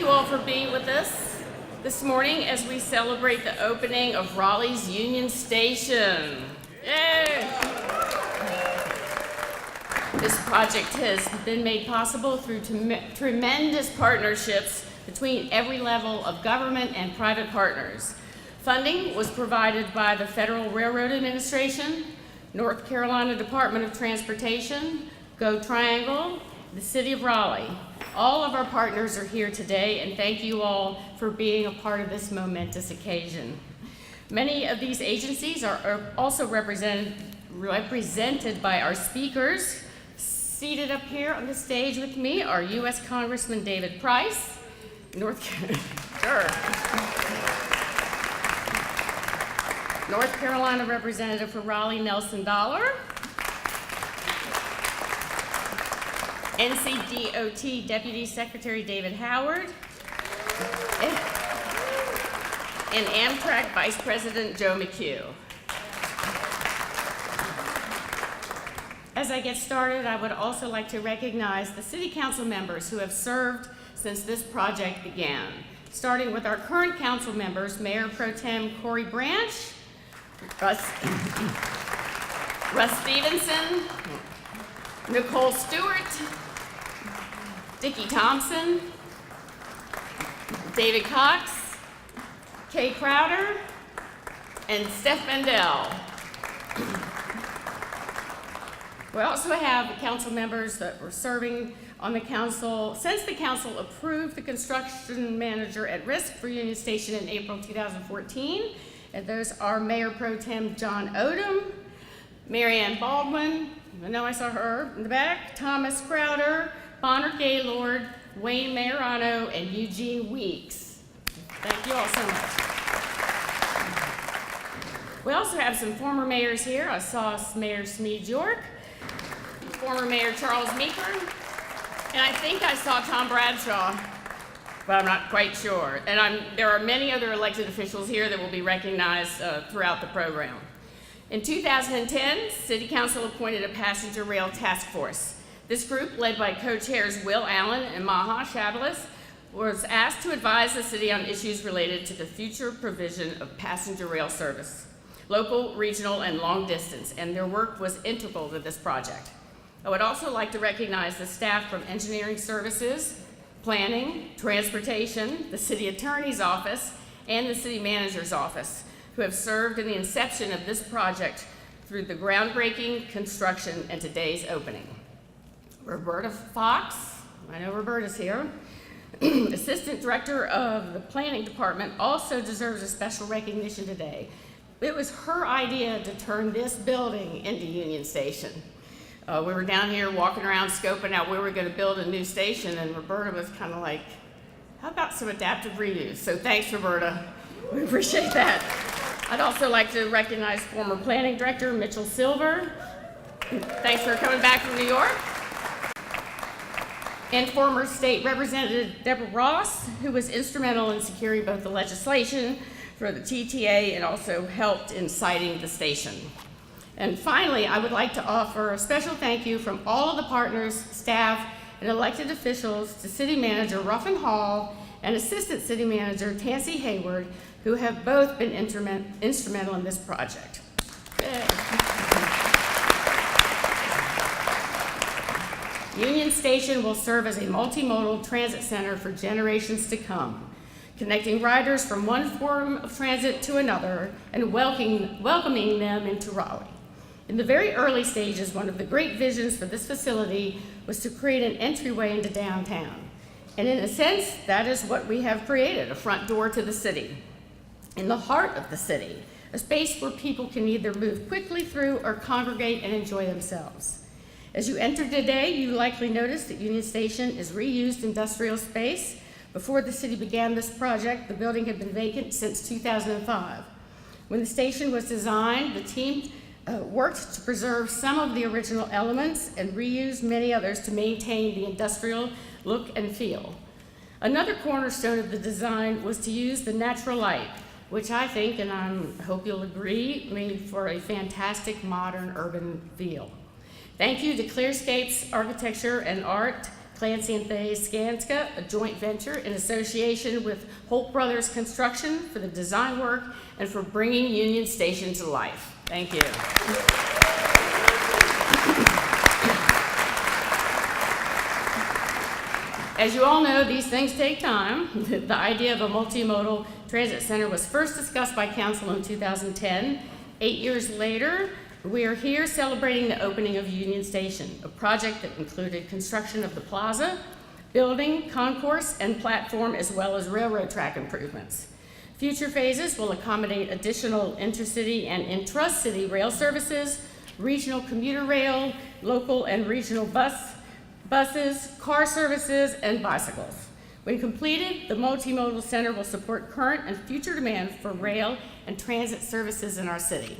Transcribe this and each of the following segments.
you all for being with us this morning as we celebrate the opening of Raleigh's Union Station. Yay! This project has been made possible through tremendous partnerships between every level of government and private partners. Funding was provided by the Federal Railroad Administration, North Carolina Department of Transportation, Go Triangle, the City of Raleigh. All of our partners are here today, and thank you all for being a part of this momentous occasion. Many of these agencies are also represented by our speakers. Seated up here on the stage with me are U.S. Congressman David Price, North Carolina Representative for Raleigh Nelson Dollar, NCDOT Deputy Secretary David Howard, and Amtrak Vice President Joe McHugh. As I get started, I would also like to recognize the City Council members who have served since this project began, starting with our current council members, Mayor Pro Tem Corey Branch, Russ Stevenson, Nicole Stewart, Dickie Thompson, David Cox, Kay Crowder, and Steph Mendel. We also have council members that were serving on the council since the council approved the construction manager at risk for Union Station in April 2014. And those are Mayor Pro Tem John Odom, Mary Ann Baldwin, I know I saw her in the back, Thomas Crowder, Bonner Gaylord, Wayne Mayorano, and Eugene Weeks. Thank you all so much. We also have some former mayors here. I saw Mayor Smead York, former Mayor Charles Meeker, and I think I saw Tom Bradshaw, but I'm not quite sure. And there are many other elected officials here that will be recognized throughout the program. In 2010, City Council appointed a passenger rail task force. This group, led by co-chairs Will Allen and Maha Shabalis, was asked to advise the city on issues related to the future provision of passenger rail service, local, regional, and long distance, and their work was integral to this project. I would also like to recognize the staff from Engineering Services, Planning, Transportation, the City Attorney's Office, and the City Manager's Office, who have served in the inception of this project through the groundbreaking, construction, and today's opening. Roberta Fox, I know Roberta's here, Assistant Director of the Planning Department, also deserves a special recognition today. It was her idea to turn this building into Union Station. We were down here walking around scoping out where we were going to build a new station, and Roberta was kind of like, how about some adaptive reuse? So thanks, Roberta. We appreciate that. I'd also like to recognize former Planning Director Mitchell Silver. Thanks for coming back from New York. And former State Representative Deborah Ross, who was instrumental in securing both the legislation for the TTA and also helped in siting the station. And finally, I would like to offer a special thank you from all of the partners, staff, and elected officials to City Manager Ruffin Hall and Assistant City Manager Tansy Hayward, who have both been instrumental in this project. Union Station will serve as a multimodal transit center for generations to come, connecting riders from one form of transit to another and welcoming them into Raleigh. In the very early stages, one of the great visions for this facility was to create an entryway into downtown. And in a sense, that is what we have created, a front door to the city. In the heart of the city, a space where people can either move quickly through or congregate and enjoy themselves. As you enter today, you likely noticed that Union Station is reused industrial space. Before the city began this project, the building had been vacant since 2005. When the station was designed, the team worked to preserve some of the original elements and reused many others to maintain the industrial look and feel. Another cornerstone of the design was to use the natural light, which I think, and I hope you'll agree, made for a fantastic modern urban feel. Thank you to Clearscape's Architecture and Art Clancy and Fay Skanska, a joint venture in association with Holt Brothers Construction for the design work and for bringing Union Station to life. Thank you. As you all know, these things take time. The idea of a multimodal transit center was first discussed by council in 2010. 8 years later, we are here celebrating the opening of Union Station, a project that included construction of the plaza, building, concourse, and platform, as well as railroad track improvements. Future phases will accommodate additional intercity and intra-city rail services, regional commuter rail, local and regional buses, car services, and bicycles. When completed, the multimodal center will support current and future demand for rail and transit services in our city.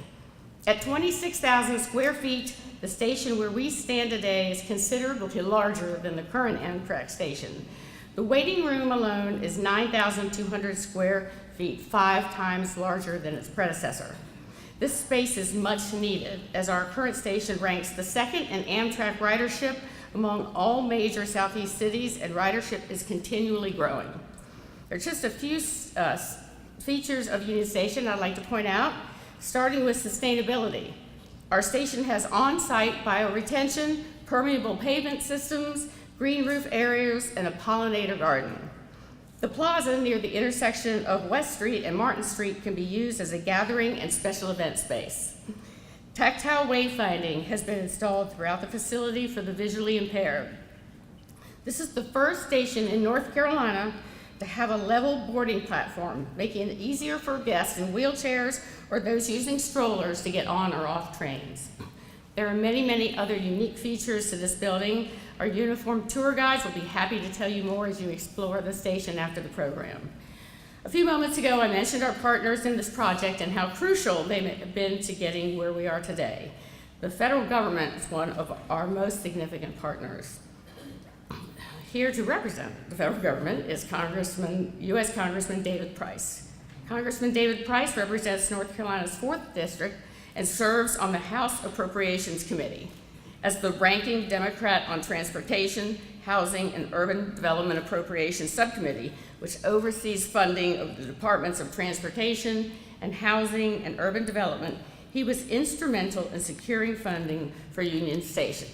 At 26,000 square feet, the station where we stand today is considerably larger than the current Amtrak station. The waiting room alone is 9,200 square feet, 5 times larger than its predecessor. This space is much needed, as our current station ranks the second in Amtrak ridership among all major Southeast cities, and ridership is continually growing. There are just a few features of Union Station I'd like to point out, starting with sustainability. Our station has on-site bioretention, permeable pavement systems, green roof areas, and a pollinator garden. The plaza near the intersection of West Street and Martin Street can be used as a gathering and special event space. Tactile wayfinding has been installed throughout the facility for the visually impaired. This is the first station in North Carolina to have a level boarding platform, making it easier for guests in wheelchairs or those using strollers to get on or off trains. There are many, many other unique features to this building. Our uniformed tour guides will be happy to tell you more as you explore the station after the program. A few moments ago, I mentioned our partners in this project and how crucial they have been to getting where we are today. The federal government is one of our most significant partners. Here to represent the federal government is U.S. Congressman David Price. Congressman David Price represents North Carolina's 4th District and serves on the House Appropriations Committee. As the ranking Democrat on Transportation, Housing, and Urban Development Appropriations Subcommittee, which oversees funding of the Departments of Transportation and Housing and Urban Development, he was instrumental in securing funding for Union Station.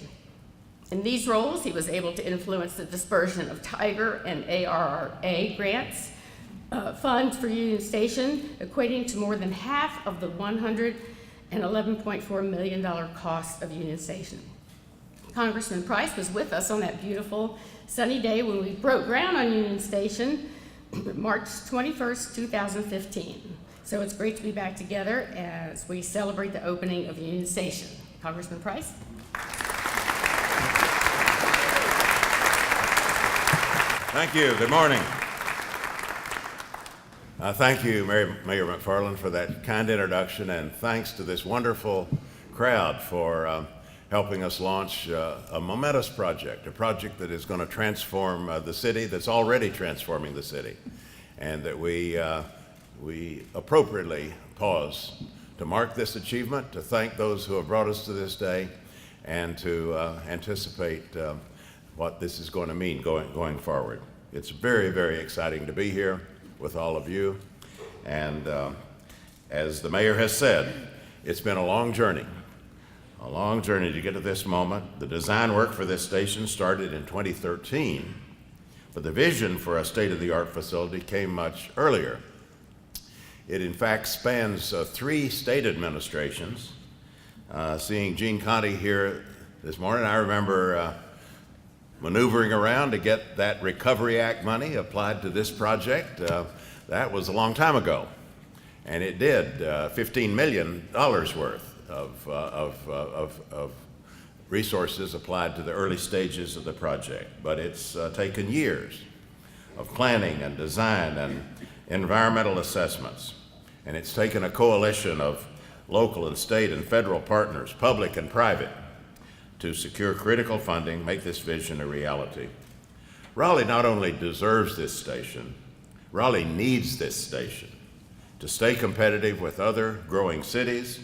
In these roles, he was able to influence the dispersion of Tiger and ARRA grants, funds for Union Station, equating to more than half of the $111.4 million cost of Union Station. Congressman Price was with us on that beautiful sunny day when we broke ground on Union Station, March 21st, 2015. So it's great to be back together as we celebrate the opening of Union Station. Congressman Price. Thank you. Good morning. Thank you, Mayor McFarlane, for that kind introduction, and thanks to this wonderful crowd for helping us launch a momentous project, a project that is going to transform the city, that's already transforming the city, and that we appropriately pause to mark this achievement, to thank those who have brought us to this day, and to anticipate what this is going to mean going forward. It's very, very exciting to be here with all of you, and as the mayor has said, it's been a long journey to get to this moment. The design work for this station started in 2013, but the vision for a state-of-the-art facility came much earlier. It in fact spans 3 state administrations. Seeing Gene Conti here this morning, I remember maneuvering around to get that Recovery Act money applied to this project. That was a long time ago, and it did $15 million worth of resources applied to the early stages of the project. But it's taken years of planning and design and environmental assessments, and it's taken a coalition of local and state and federal partners, public and private, to secure critical funding, make this vision a reality. Raleigh not only deserves this station, Raleigh needs this station to stay competitive with other growing cities.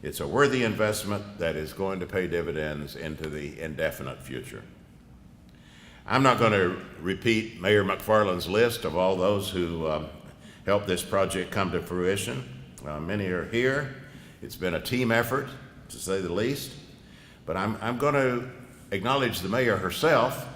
It's a worthy investment that is going to pay dividends into the indefinite future. I'm not going to repeat Mayor McFarlane's list of all those who helped this project come to fruition. Many are here. It's been a team effort, to say the least. But I'm going to acknowledge the mayor herself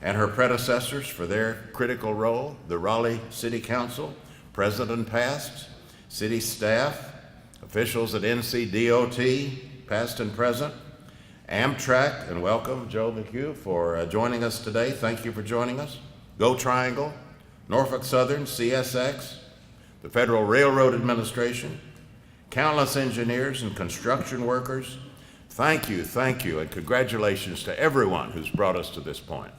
and her predecessors for their critical role, the Raleigh City Council, present and past, city staff, officials at NCDOT, past and present, Amtrak, and welcome Joe McHugh for joining us today. Thank you for joining us. Go Triangle, Norfolk Southern, CSX, the Federal Railroad Administration, countless engineers and construction workers. Thank you, and congratulations to everyone who's brought us to this point.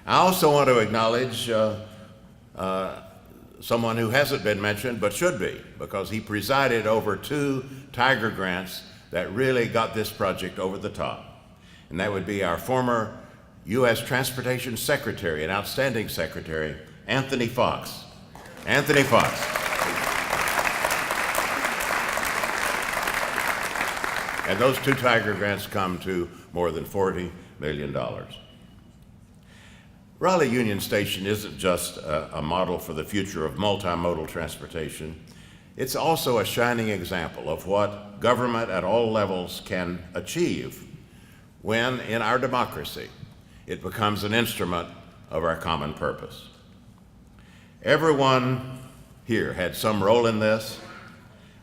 I also want to acknowledge someone who hasn't been mentioned but should be, because he presided over 2 Tiger grants that really got this project over the top. And that would be our former U.S. Transportation Secretary, an outstanding secretary, Anthony Fox. Anthony Fox. And those 2 Tiger grants come to more than $40 million. Raleigh Union Station isn't just a model for the future of multimodal transportation. It's also a shining example of what government at all levels can achieve when, in our democracy, it becomes an instrument of our common purpose. Everyone here had some role in this.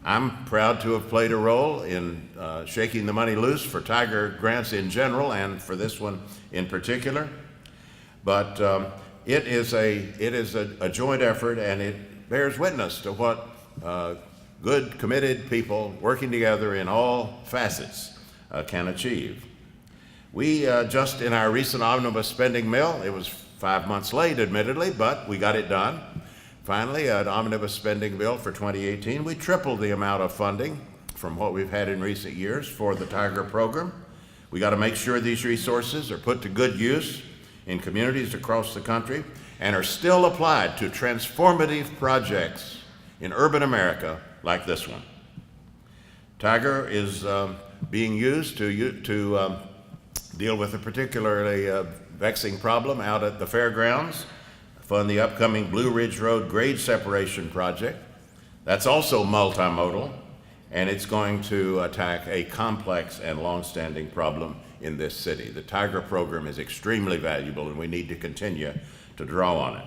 I'm proud to have played a role in shaking the money loose for Tiger grants in general and for this one in particular. But it is a joint effort, and it bears witness to what good, committed people working together in all facets can achieve. We just in our recent omnibus spending bill, it was 5 months late, admittedly, but we got it done. Finally, an omnibus spending bill for 2018, we tripled the amount of funding from what we've had in recent years for the Tiger program. We got to make sure these resources are put to good use in communities across the country and are still applied to transformative projects in urban America like this one. Tiger is being used to deal with a particularly vexing problem out at the fairgrounds, fund the upcoming Blue Ridge Road grade separation project. That's also multimodal, and it's going to attack a complex and long-standing problem in this city. The Tiger program is extremely valuable, and we need to continue to draw on it.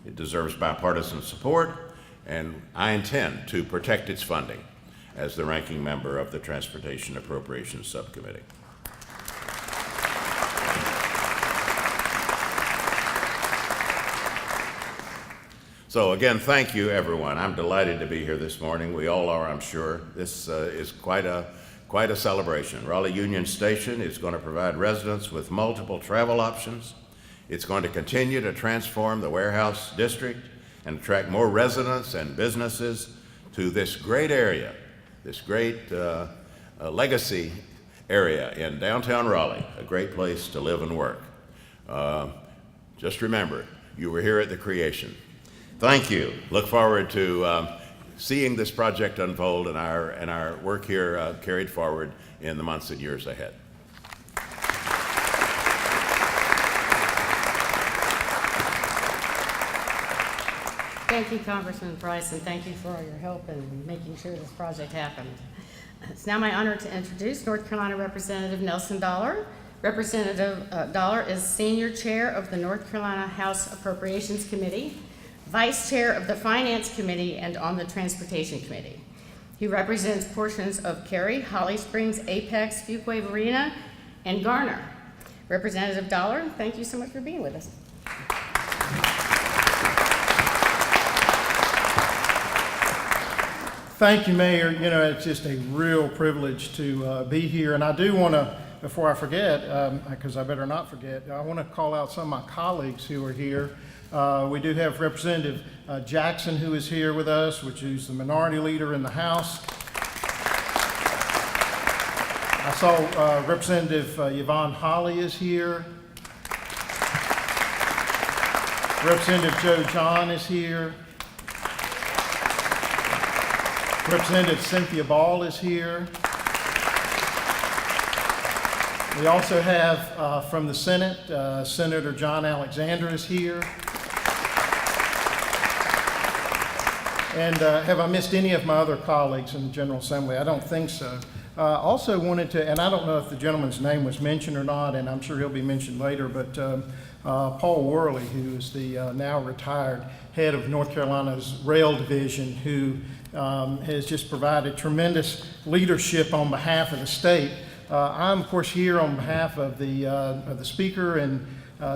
It deserves bipartisan support, and I intend to protect its funding as the ranking member of the Transportation Appropriations Subcommittee. So again, thank you, everyone. I'm delighted to be here this morning. We all are, I'm sure. This is quite a celebration. Raleigh Union Station is going to provide residents with multiple travel options. It's going to continue to transform the warehouse district and attract more residents and businesses to this great area, this great legacy area in downtown Raleigh, a great place to live and work. Just remember, you were here at the creation. Thank you. Look forward to seeing this project unfold and our work here carried forward in the months and years ahead. Thank you, Congressman Price, and thank you for all your help in making sure this project happened. It's now my honor to introduce North Carolina Representative Nelson Dollar. Representative Dollar is Senior Chair of the North Carolina House Appropriations Committee, Vice Chair of the Finance Committee, and on the Transportation Committee. He represents portions of Cary, Holly Springs, Apex, Fuquay Varina, and Garner. Representative Dollar, thank you so much for being with us. Thank you, Mayor. You know, it's just a real privilege to be here. And I do want to, before I forget, because I better not forget, I want to call out some of my colleagues who are here. We do have Representative Jackson, who is here with us, which is the minority leader in the House. I saw Representative Yvonne Holly is here. Representative Joe John is here. Representative Cynthia Ball is here. We also have from the Senate, Senator John Alexander is here. And have I missed any of my other colleagues in the General Assembly? I don't think so. Also wanted to, and I don't know if the gentleman's name was mentioned or not, and I'm sure he'll be mentioned later, but Paul Worley, who is the now retired head of North Carolina's Rail Division, who has just provided tremendous leadership on behalf of the state. I'm, of course, here on behalf of the Speaker and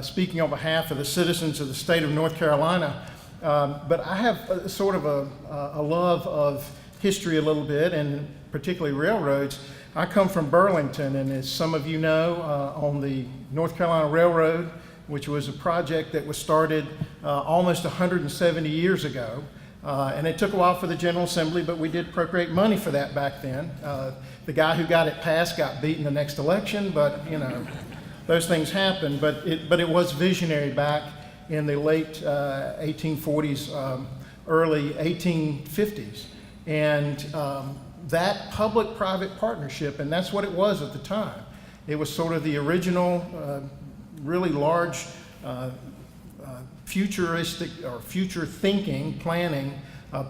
speaking on behalf of the citizens of the state of North Carolina. But I have sort of a love of history a little bit, and particularly railroads. I come from Burlington, and as some of you know, on the North Carolina Railroad, which was a project that was started almost 170 years ago. And it took a while for the General Assembly, but we did appropriate money for that back then. The guy who got it passed got beat in the next election, but you know, those things happen. But it was visionary back in the late 1840s, early 1850s. And that public-private partnership, and that's what it was at the time. It was sort of the original, really large, futuristic or future thinking, planning,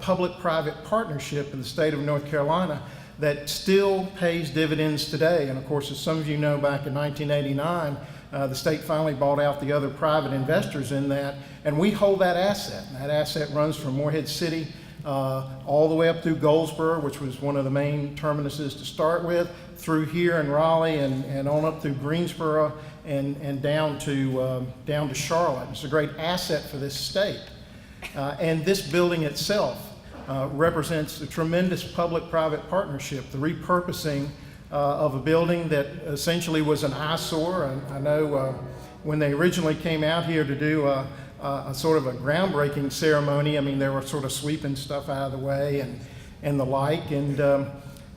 public-private partnership in the state of North Carolina that still pays dividends today. And of course, as some of you know, back in 1989, the state finally bought out the other private investors in that, and we hold that asset. And that asset runs from Morehead City all the way up through Goldsboro, which was one of the main terminuses to start with, through here in Raleigh, and on up through Greensboro, and down to Charlotte. It's a great asset for this state. And this building itself represents a tremendous public-private partnership, the repurposing of a building that essentially was an eyesore. I know when they originally came out here to do a sort of a groundbreaking ceremony, I mean, they were sort of sweeping stuff out of the way and the like, and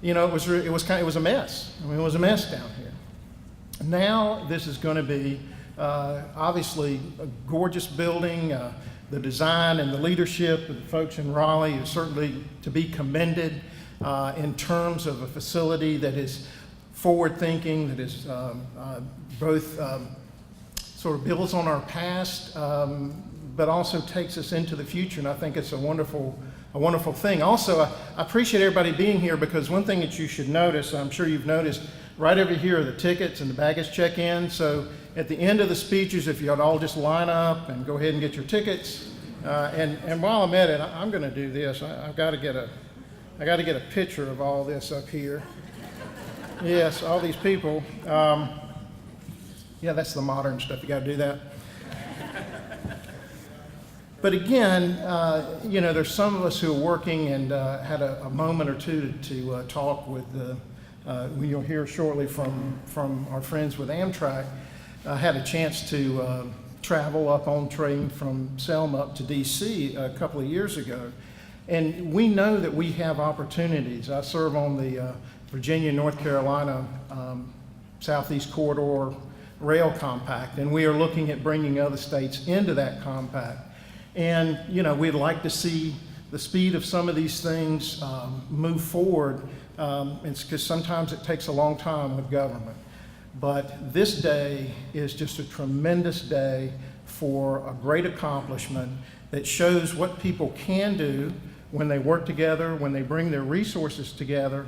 you know, it was a mess. I mean, it was a mess down here. Now this is going to be obviously a gorgeous building. The design and the leadership of the folks in Raleigh is certainly to be commended in terms of a facility that is forward-thinking, that is both sort of builds on our past, but also takes us into the future. And I think it's a wonderful thing. Also, I appreciate everybody being here, because one thing that you should notice, I'm sure you've noticed, right over here are the tickets and the baggage check-in. So at the end of the speeches, if you'd all just line up and go ahead and get your tickets. And while I'm at it, I'm going to do this. I've got to get a picture of all this up here. Yes, all these people. Yeah, that's the modern stuff. You got to do that. But again, you know, there's some of us who are working and had a moment or two to talk with you'll hear shortly from our friends with Amtrak. I had a chance to travel up on train from Selma up to D.C. a couple of years ago. And we know that we have opportunities. I serve on the Virginia, North Carolina Southeast Corridor Rail Compact, and we are looking at bringing other states into that compact. And, you know, we'd like to see the speed of some of these things move forward. It's because sometimes it takes a long time with government. But this day is just a tremendous day for a great accomplishment that shows what people can do when they work together, when they bring their resources together,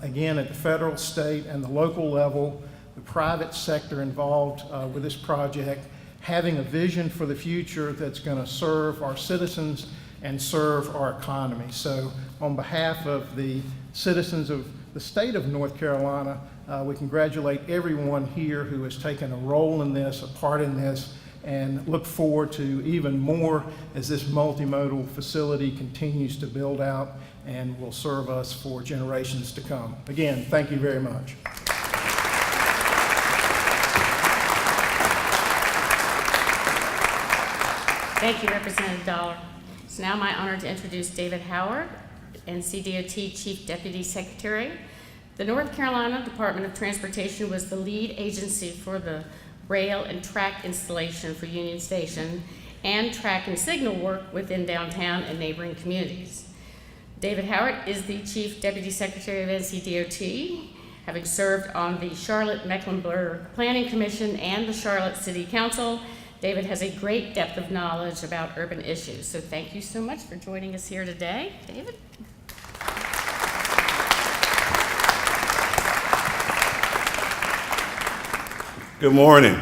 again, at the federal, state, and the local level, the private sector involved with this project, having a vision for the future that's going to serve our citizens and serve our economy. So on behalf of the citizens of the state of North Carolina, we congratulate everyone here who has taken a role in this, a part in this, and look forward to even more as this multimodal facility continues to build out and will serve us for generations to come. Again, thank you very much. Thank you, Representative Dollar. It's now my honor to introduce David Howard, NCDOT Chief Deputy Secretary. The North Carolina Department of Transportation was the lead agency for the rail and track installation for Union Station and track and signal work within downtown and neighboring communities. David Howard is the Chief Deputy Secretary of NCDOT, having served on the Charlotte-Mecklenburg Planning Commission and the Charlotte City Council. David has a great depth of knowledge about urban issues, so thank you so much for joining us here today. David? Good morning.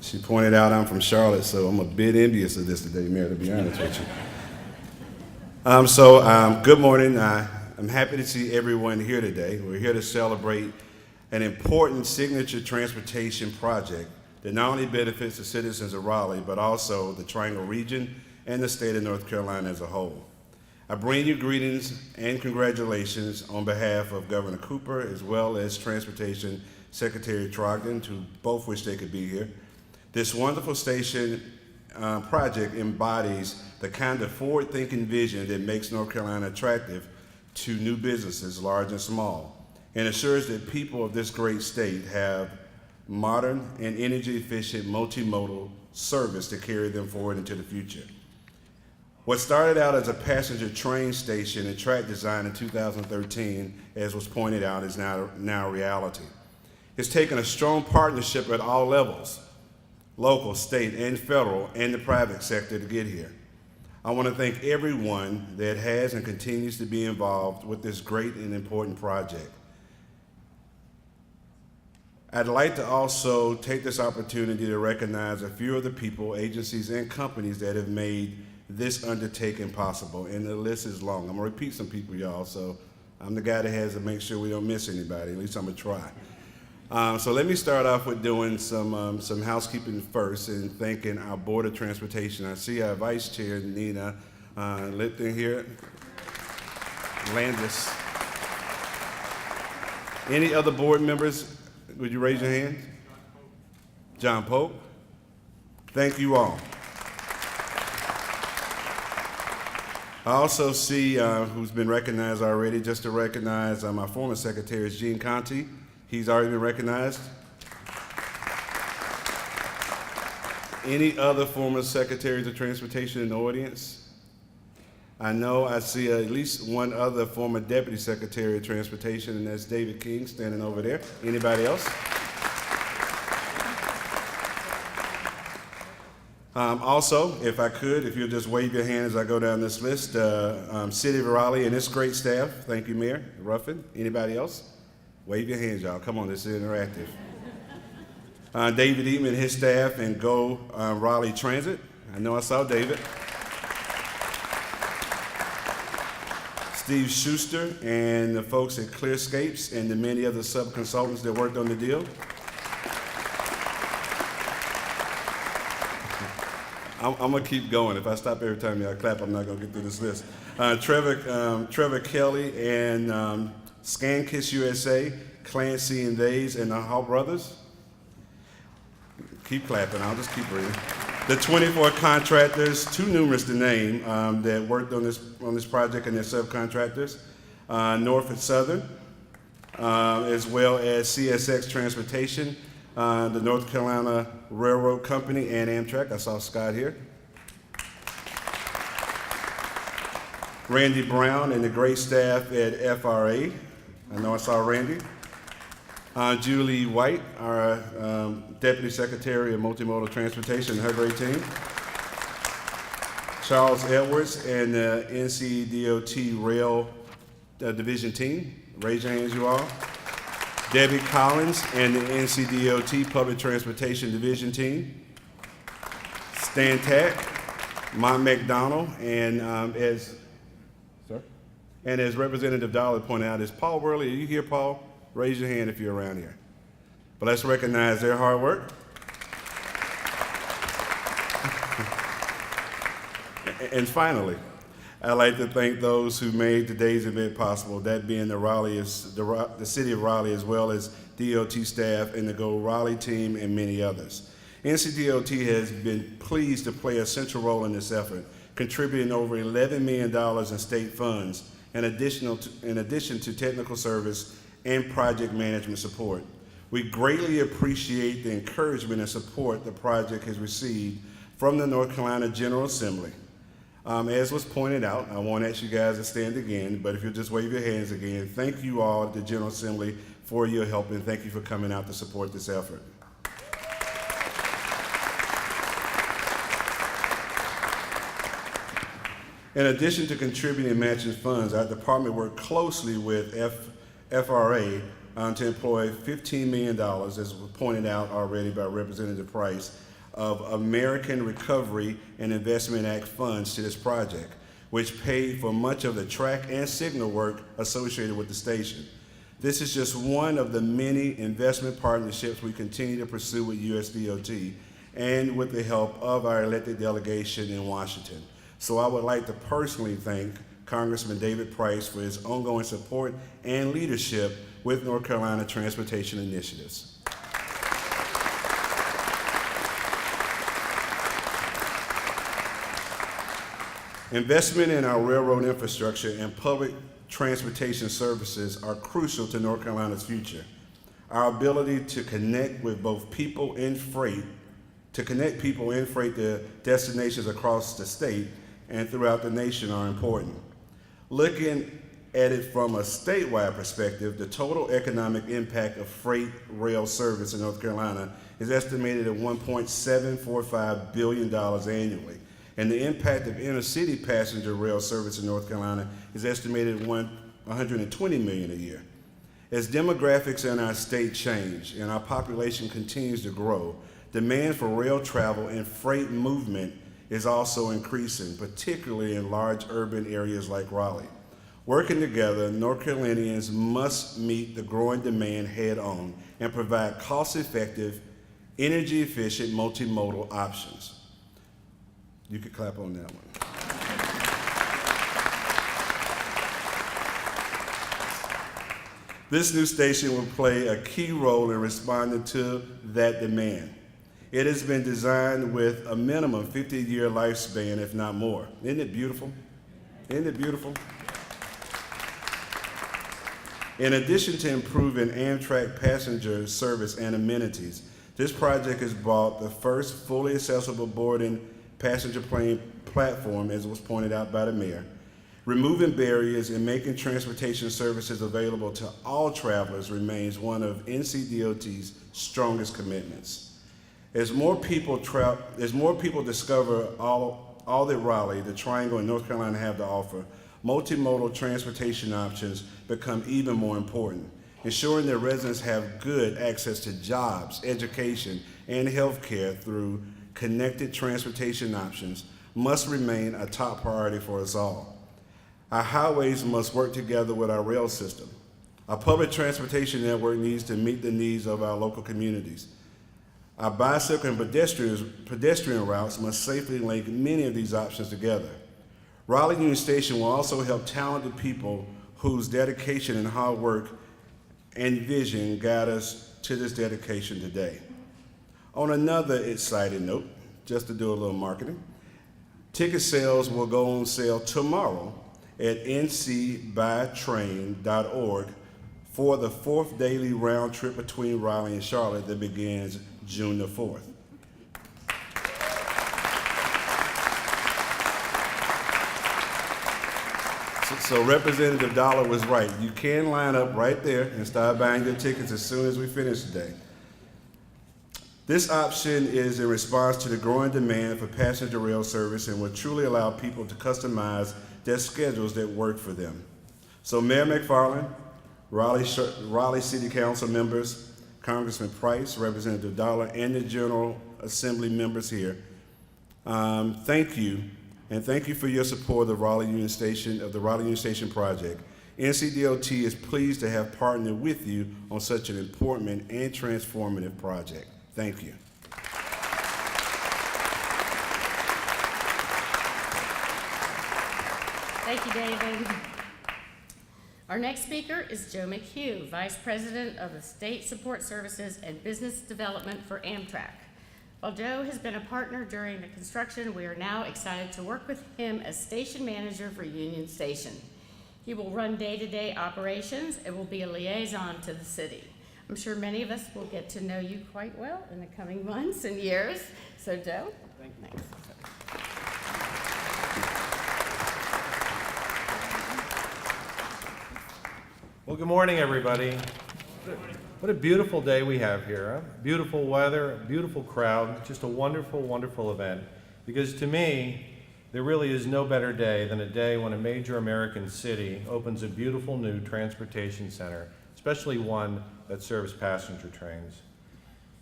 She pointed out I'm from Charlotte, so I'm a bit envious of this today, Mayor, to be honest with you. Good morning. I'm happy to see everyone here today. We're here to celebrate an important signature transportation project that not only benefits the citizens of Raleigh, but also the Triangle region and the state of North Carolina as a whole. I bring you greetings and congratulations on behalf of Governor Cooper, as well as Transportation Secretary Trogdon, to both wish they could be here. This wonderful station project embodies the kind of forward-thinking vision that makes North Carolina attractive to new businesses, large and small, and assures that people of this great state have modern and energy-efficient multimodal service to carry them forward into the future. What started out as a passenger train station and track design in 2013, as was pointed out, is now reality. It's taken a strong partnership at all levels, local, state, and federal, and the private sector to get here. I want to thank everyone that has and continues to be involved with this great and important project. I'd like to also take this opportunity to recognize a few of the people, agencies, and companies that have made this undertaking possible, and the list is long. I'm gonna repeat some people, y'all, so I'm the guy that has to make sure we don't miss anybody. At least I'm gonna try. So let me start off with doing some housekeeping first and thanking our Board of Transportation. I see our Vice Chair, Nina Lipton here. Landis. Any other board members? Would you raise your hand? John Pope. Thank you all. I also see who's been recognized already, just to recognize my former secretary is Gene Conti. He's already been recognized. Any other former secretaries of transportation in the audience? I know I see at least one other former deputy secretary of transportation, and that's David King standing over there. Anybody else? Also, if I could, if you'll just wave your hand as I go down this list, City of Raleigh and its great staff. Thank you, Mayor Ruffin. Anybody else? Wave your hands, y'all. Come on, this is interactive. David Eatman and his staff and Go Raleigh Transit. I know I saw David. Steve Schuster and the folks at Clearscapes and the many other sub-consultants that worked on the deal. I'm gonna keep going. If I stop every time y'all clap, I'm not gonna get through this list. Trevor Kelly and ScanKiss USA, Clancy and Days, and the Hall Brothers. Keep clapping, I'll just keep reading. The 24 contractors, too numerous to name, that worked on this project and their subcontractors. Norfolk Southern, as well as CSX Transportation, the North Carolina Railroad Company, and Amtrak. I saw Scott here. Randy Brown and the great staff at FRA. I know I saw Randy. Julie White, our Deputy Secretary of Multimodal Transportation, and her great team. Charles Edwards and the NCDOT Rail Division team. Raise your hands, you all. Debbie Collins and the NCDOT Public Transportation Division team. Stan Tack, Mont McDonald, and as Representative Dollar pointed out, is Paul Worley. Are you here, Paul? Raise your hand if you're around here. But let's recognize their hard work. And finally, I'd like to thank those who made today's event possible, that being the City of Raleigh, as well as DOT staff and the Go Raleigh team and many others. NCDOT has been pleased to play a central role in this effort, contributing over $11 million in state funds, in addition to technical service and project management support. We greatly appreciate the encouragement and support the project has received from the North Carolina General Assembly. As was pointed out, I won't ask you guys to stand again, but if you'll just wave your hands again, thank you all at the General Assembly for your help, and thank you for coming out to support this effort. In addition to contributing matching funds, our department worked closely with FRA to employ $15 million, as was pointed out already by Representative Price, of American Recovery and Investment Act funds to this project, which paid for much of the track and signal work associated with the station. This is just one of the many investment partnerships we continue to pursue with USDOT and with the help of our elected delegation in Washington. So I would like to personally thank Congressman David Price for his ongoing support and leadership with North Carolina transportation initiatives. Investment in our railroad infrastructure and public transportation services are crucial to North Carolina's future. Our ability to connect with both people and freight, to destinations across the state and throughout the nation are important. Looking at it from a statewide perspective, the total economic impact of freight rail service in North Carolina is estimated at $1.745 billion annually. And the impact of intercity passenger rail service in North Carolina is estimated at $120 million a year. As demographics in our state change and our population continues to grow, demand for rail travel and freight movement is also increasing, particularly in large urban areas like Raleigh. Working together, North Carolinians must meet the growing demand head-on and provide cost-effective, energy-efficient multimodal options. You could clap on that one. This new station will play a key role in responding to that demand. It has been designed with a minimum 50-year lifespan, if not more. Isn't it beautiful? Isn't it beautiful? In addition to improving Amtrak passenger service and amenities, this project has brought the first fully accessible boarding passenger plane platform, as was pointed out by the mayor, removing barriers and making transportation services available to all travelers remains one of NCDOT's strongest commitments. As more people discover all that Raleigh, the Triangle, and North Carolina have to offer, multimodal transportation options become even more important. Ensuring that residents have good access to jobs, education, and health care through connected transportation options must remain a top priority for us all. Our highways must work together with our rail system. Our public transportation network needs to meet the needs of our local communities. Our bicycle and pedestrian routes must safely link many of these options together. Raleigh Union Station will also help talented people whose dedication and hard work and vision guide us to this dedication today. On another exciting note, just to do a little marketing, ticket sales will go on sale tomorrow at ncbuytrain.org for the 4th daily round trip between Raleigh and Charlotte that begins June the 4th. So Representative Dollar was right. You can line up right there and start buying your tickets as soon as we finish today. This option is in response to the growing demand for passenger rail service and will truly allow people to customize their schedules that work for them. So Mayor McFarlane, Raleigh City Council members, Congressman Price, Representative Dollar, and the General Assembly members here, thank you, and thank you for your support of the Raleigh Union Station project. NCDOT is pleased to have partnered with you on such an important and transformative project. Thank you. Thank you, David. Our next speaker is Joe McHugh, Vice President of the State Support Services and Business Development for Amtrak. While Joe has been a partner during the construction, we are now excited to work with him as station manager for Union Station. He will run day-to-day operations and will be a liaison to the city. I'm sure many of us will get to know you quite well in the coming months and years. So Joe, thanks. Well, good morning, everybody. What a beautiful day we have here. Huh? Beautiful weather, a beautiful crowd, just a wonderful, wonderful event. Because to me, there really is no better day than a day when a major American city opens a beautiful new transportation center, especially one that serves passenger trains.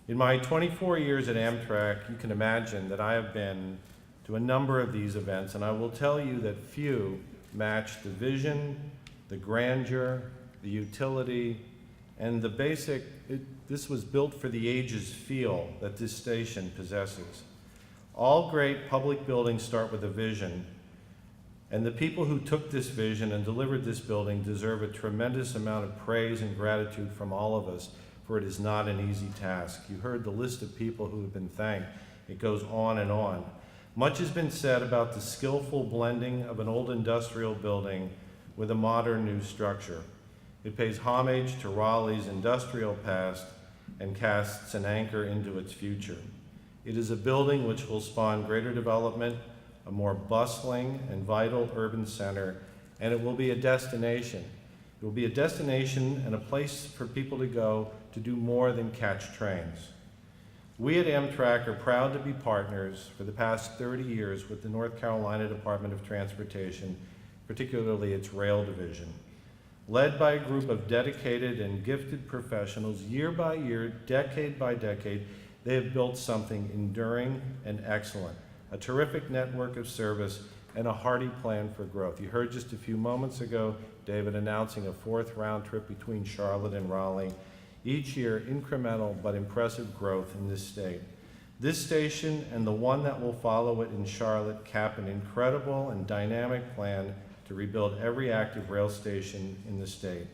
In my 24 years at Amtrak, you can imagine that I have been to a number of these events, and I will tell you that few match the vision, the grandeur, the utility, and the basic, this was built for the ages feel that this station possesses. All great public buildings start with a vision, and the people who took this vision and delivered this building deserve a tremendous amount of praise and gratitude from all of us, for it is not an easy task. You heard the list of people who have been thanked. It goes on and on. Much has been said about the skillful blending of an old industrial building with a modern new structure. It pays homage to Raleigh's industrial past and casts an anchor into its future. It is a building which will spawn greater development, a more bustling and vital urban center, and it will be a destination. It will be a destination and a place for people to go to do more than catch trains. We at Amtrak are proud to be partners for the past 30 years with the North Carolina Department of Transportation, particularly its rail division. Led by a group of dedicated and gifted professionals, year by year, decade by decade, they have built something enduring and excellent, a terrific network of service and a hearty plan for growth. You heard just a few moments ago David announcing a fourth round trip between Charlotte and Raleigh. Each year, incremental but impressive growth in this state. This station and the one that will follow it in Charlotte cap an incredible and dynamic plan to rebuild every active rail station in the state.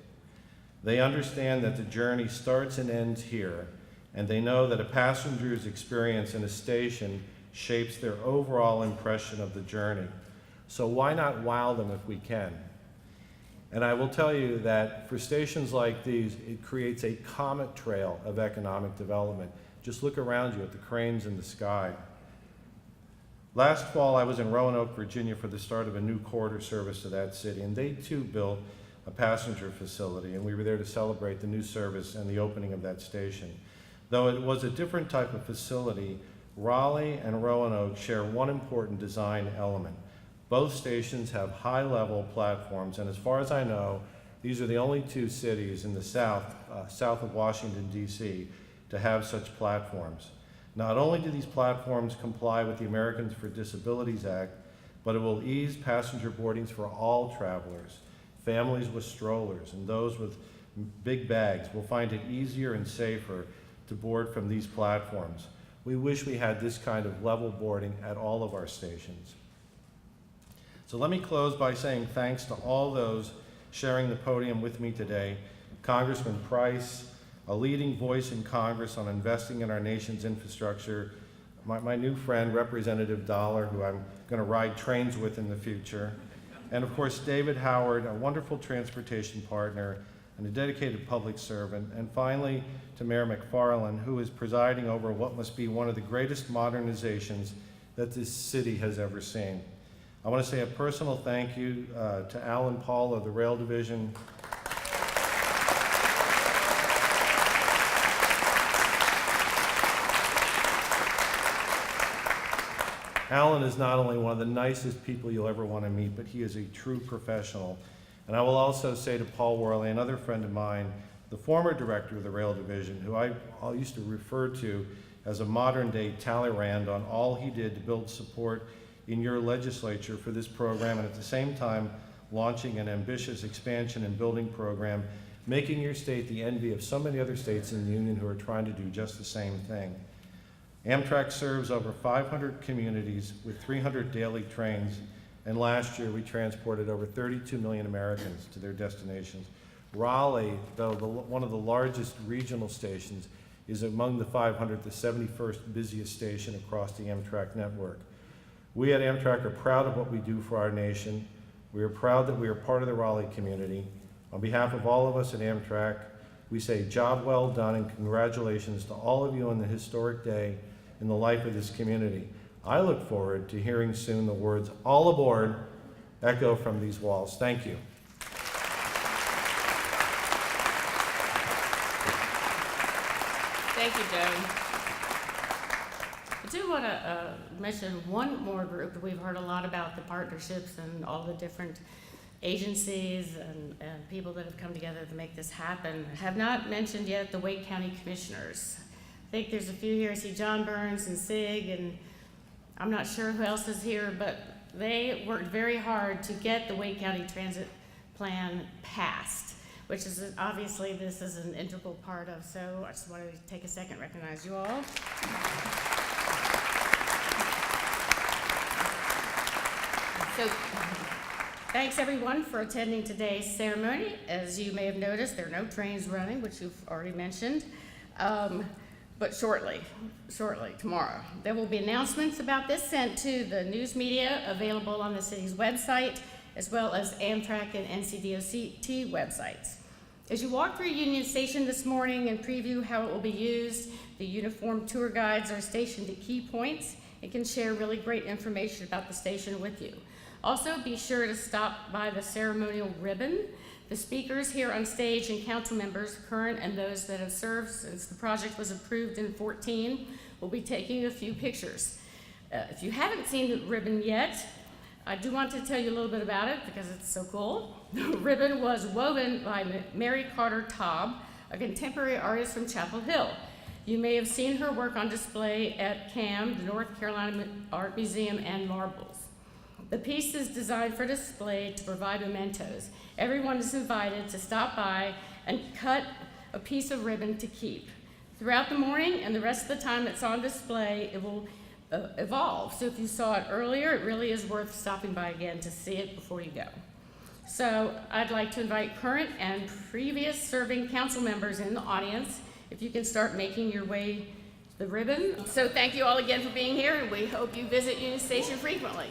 They understand that the journey starts and ends here, and they know that a passenger's experience in a station shapes their overall impression of the journey. So why not wow them if we can? And I will tell you that for stations like these, it creates a comet trail of economic development. Just look around you at the cranes in the sky. Last fall, I was in Roanoke, Virginia for the start of a new corridor service to that city, and they too built a passenger facility, and we were there to celebrate the new service and the opening of that station. Though it was a different type of facility, Raleigh and Roanoke share one important design element. Both stations have high-level platforms, and as far as I know, these are the only two cities in the south of Washington, D.C., to have such platforms. Not only do these platforms comply with the Americans for Disabilities Act, but it will ease passenger boardings for all travelers. Families with strollers and those with big bags will find it easier and safer to board from these platforms. We wish we had this kind of level boarding at all of our stations. So let me close by saying thanks to all those sharing the podium with me today. Congressman Price, a leading voice in Congress on investing in our nation's infrastructure. My new friend, Representative Dollar, who I'm going to ride trains with in the future. And of course, David Howard, a wonderful transportation partner and a dedicated public servant. And finally, to Mayor McFarlane, who is presiding over what must be one of the greatest modernizations that this city has ever seen. I want to say a personal thank you to Alan Paul of the Rail Division. Alan is not only one of the nicest people you'll ever want to meet, but he is a true professional. And I will also say to Paul Worley, another friend of mine, the former director of the Rail Division, who I used to refer to as a modern-day Talleyrand on all he did to build support in your legislature for this program, and at the same time launching an ambitious expansion and building program, making your state the envy of so many other states in the union who are trying to do just the same thing. Amtrak serves over 500 communities with 300 daily trains, and last year we transported over 32 million Americans to their destinations. Raleigh, though one of the largest regional stations, is among the 500, the 71st busiest station across the Amtrak network. We at Amtrak are proud of what we do for our nation. We are proud that we are part of the Raleigh community. On behalf of all of us at Amtrak, we say job well done and congratulations to all of you on the historic day in the life of this community. I look forward to hearing soon the words "all aboard" echo from these walls. Thank you. Thank you, Joe. I do want to mention one more group that we've heard a lot about, the partnerships and all the different agencies and people that have come together to make this happen. I have not mentioned yet the Wake County Commissioners. I think there's a few here. I see John Burns and Sig, and I'm not sure who else is here, but they worked very hard to get the Wake County Transit Plan passed, which is obviously this is an integral part of. So I just wanted to take a second, recognize you all. So thanks everyone for attending today's ceremony. As you may have noticed, there are no trains running, which you've already mentioned. But shortly, tomorrow, there will be announcements about this sent to the news media available on the city's website, as well as Amtrak and NCDOT websites. As you walk through Union Station this morning and preview how it will be used, the uniformed tour guides are stationed at key points and can share really great information about the station with you. Also, be sure to stop by the ceremonial ribbon. The speakers here on stage and council members, current and those that have served since the project was approved in 2014, will be taking a few pictures. If you haven't seen the ribbon yet, I do want to tell you a little bit about it because it's so cool. The ribbon was woven by Mary Carter Taub, a contemporary artist from Chapel Hill. You may have seen her work on display at CAM, the North Carolina Art Museum, and Marbles. The piece is designed for display to provide mementos. Everyone is invited to stop by and cut a piece of ribbon to keep. Throughout the morning and the rest of the time it's on display, it will evolve. So if you saw it earlier, it really is worth stopping by again to see it before you go. So I'd like to invite current and previous serving council members in the audience, if you can start making your way to the ribbon. So thank you all again for being here, and we hope you visit Union Station frequently.